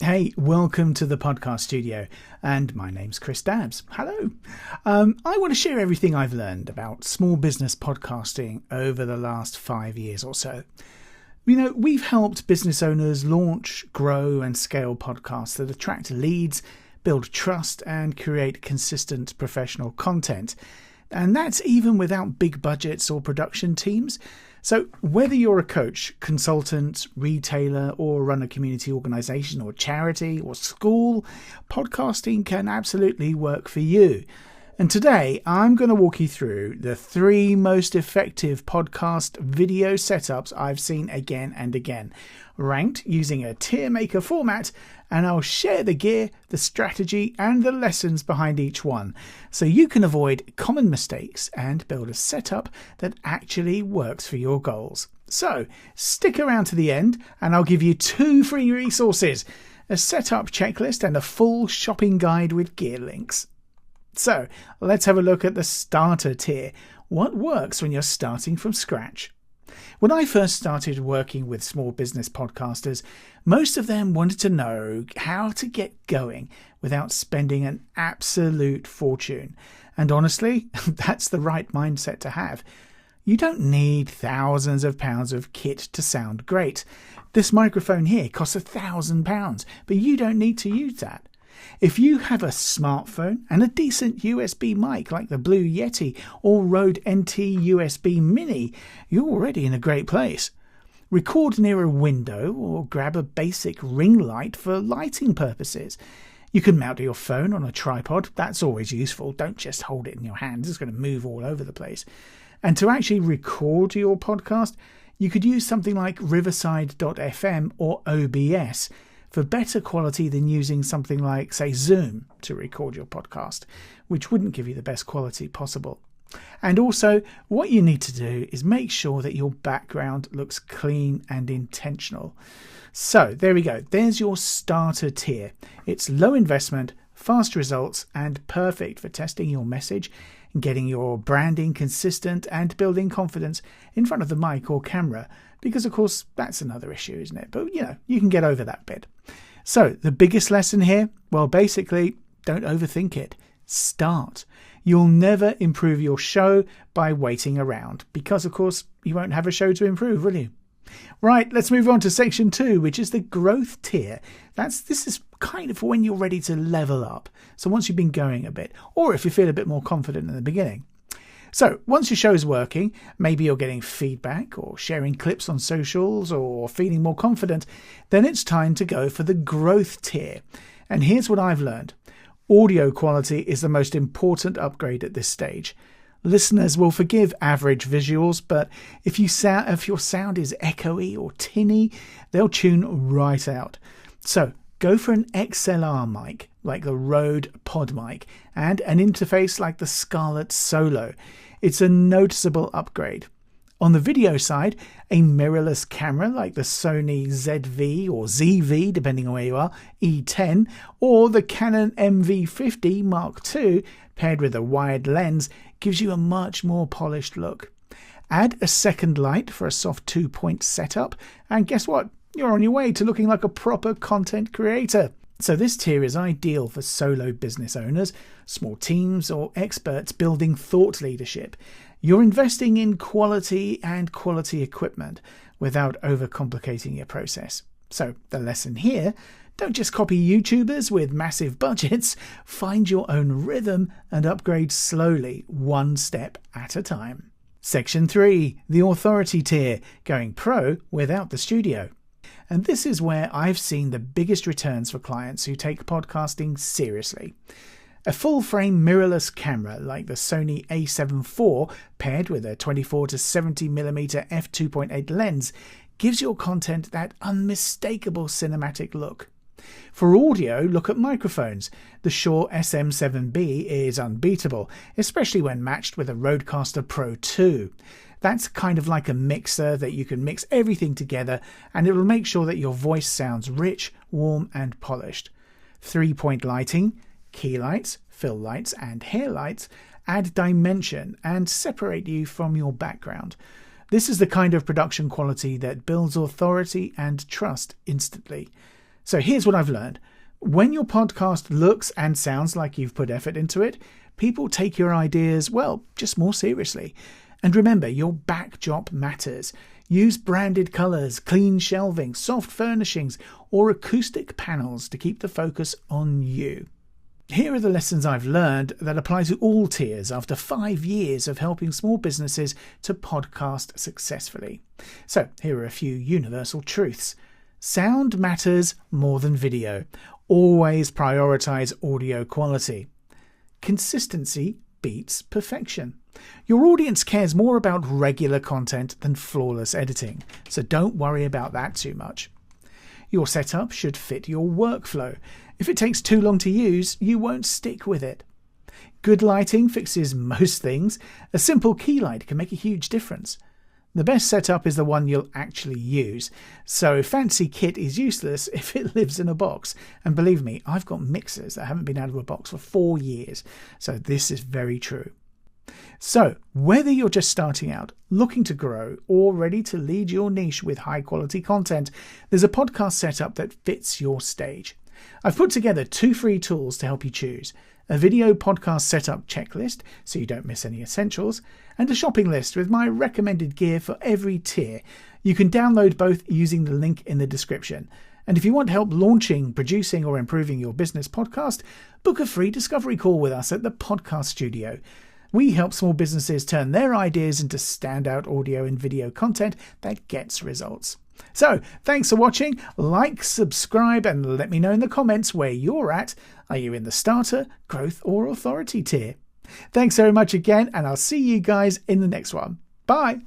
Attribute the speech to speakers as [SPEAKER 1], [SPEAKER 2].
[SPEAKER 1] Hey, welcome to the podcast studio, and my name's Chris Dabbs. Hello. I want to share everything I've learned about small business podcasting over the last 5 years or so. You know, we've helped business owners launch, grow, and scale podcasts that attract leads, build trust, and create consistent professional content. And that's even without big budgets or production teams. So whether you're a coach, consultant, retailer, or run a community organization or charity or school, podcasting can absolutely work for you. And today I'm going to walk you through the 3 most effective podcast video setups I've seen again and again, ranked using a tier maker format, and I'll share the gear, the strategy, and the lessons behind each one, so you can avoid common mistakes and build a setup that actually works for your goals. So stick around to the end and I'll give you 2 free resources, a setup checklist and a full shopping guide with gear links. So let's have a look at the starter tier. What works when you're starting from scratch? When I first started working with small business podcasters, most of them wanted to know how to get going without spending an absolute fortune. And honestly, that's the right mindset to have. You don't need thousands of pounds of kit to sound great. This microphone here costs £1,000, but you don't need to use that. If you have a smartphone and a decent USB mic like the Blue Yeti or Rode NT USB Mini, you're already in a great place. Record near a window or grab a basic ring light for lighting purposes. You can mount your phone on a tripod. That's always useful. Don't just hold it in your hand. It's going to move all over the place. And to actually record your podcast, you could use something like Riverside.fm or OBS. For better quality than using something like, say, Zoom to record your podcast, which wouldn't give you the best quality possible. And also, what you need to do is make sure that your background looks clean and intentional. So there we go. There's your starter tier. It's low investment, fast results, and perfect for testing your message and getting your branding consistent and building confidence in front of the mic or camera. Because, of course, that's another issue, isn't it? But, you can get over that bit. So, the biggest lesson here? Well, basically, don't overthink it. Start. You'll never improve your show by waiting around. Because, of course, you won't have a show to improve, will you? Right, let's move on to section 2, which is the growth tier. This is kind of when you're ready to level up. So, once you've been going a bit, or if you feel a bit more confident in the beginning. So once your show's working, maybe you're getting feedback or sharing clips on socials or feeling more confident, then it's time to go for the growth tier. And here's what I've learned. Audio quality is the most important upgrade at this stage. Listeners will forgive average visuals, but if your sound is echoey or tinny, they'll tune right out. So go for an XLR mic like the Rode PodMic and an interface like the Scarlett Solo. It's a noticeable upgrade. On the video side, a mirrorless camera like the Sony ZV or ZV, depending on where you are, E10, or the Canon MV50 Mark II paired with a wide lens gives you a much more polished look. Add a second light for a soft 2-point setup, and guess what? You're on your way to looking like a proper content creator. So this tier is ideal for solo business owners, small teams, or experts building thought leadership. You're investing in quality and quality equipment without overcomplicating your process. So the lesson here, don't just copy YouTubers with massive budgets. Find your own rhythm and upgrade slowly, one step at a time. Section 3, the authority tier, going pro without the studio. And this is where I've seen the biggest returns for clients who take podcasting seriously. A full-frame mirrorless camera like the Sony a7 IV paired with a 24 to 70mm f2.8 lens gives your content that unmistakable cinematic look. For audio, look at microphones. The Shure SM7B is unbeatable, especially when matched with a Rodecaster Pro 2. That's kind of like a mixer that you can mix everything together and it will make sure that your voice sounds rich, warm and polished. 3-point lighting, key lights, fill lights and hair lights add dimension and separate you from your background. This is the kind of production quality that builds authority and trust instantly. So here's what I've learned. When your podcast looks and sounds like you've put effort into it, people take your ideas, well, just more seriously. And remember, your backdrop matters. Use branded colours, clean shelving, soft furnishings, or acoustic panels to keep the focus on you. Here are the lessons I've learned that apply to all tiers after 5 years of helping small businesses to podcast successfully. So here are a few universal truths. Sound matters more than video. Always prioritise audio quality. Consistency beats perfection. Your audience cares more about regular content than flawless editing, so don't worry about that too much. Your setup should fit your workflow. If it takes too long to use, you won't stick with it. Good lighting fixes most things. A simple key light can make a huge difference. The best setup is the one you'll actually use, so fancy kit is useless if it lives in a box. And believe me, I've got mixers that haven't been out of a box for 4 years, so this is very true. So, whether you're just starting out, looking to grow, or ready to lead your niche with high-quality content, there's a podcast setup that fits your stage. I've put together 2 free tools to help you choose: a video podcast setup checklist so you don't miss any essentials, and a shopping list with my recommended gear for every tier. You can download both using the link in the description. And if you want help launching, producing, or improving your business podcast, book a free discovery call with us at the Podcast Studio. We help small businesses turn their ideas into standout audio and video content that gets results. So, thanks for watching. Like, subscribe, and let me know in the comments where you're at. Are you in the starter, growth, or authority tier? Thanks very much again, and I'll see you guys in the next one. Bye!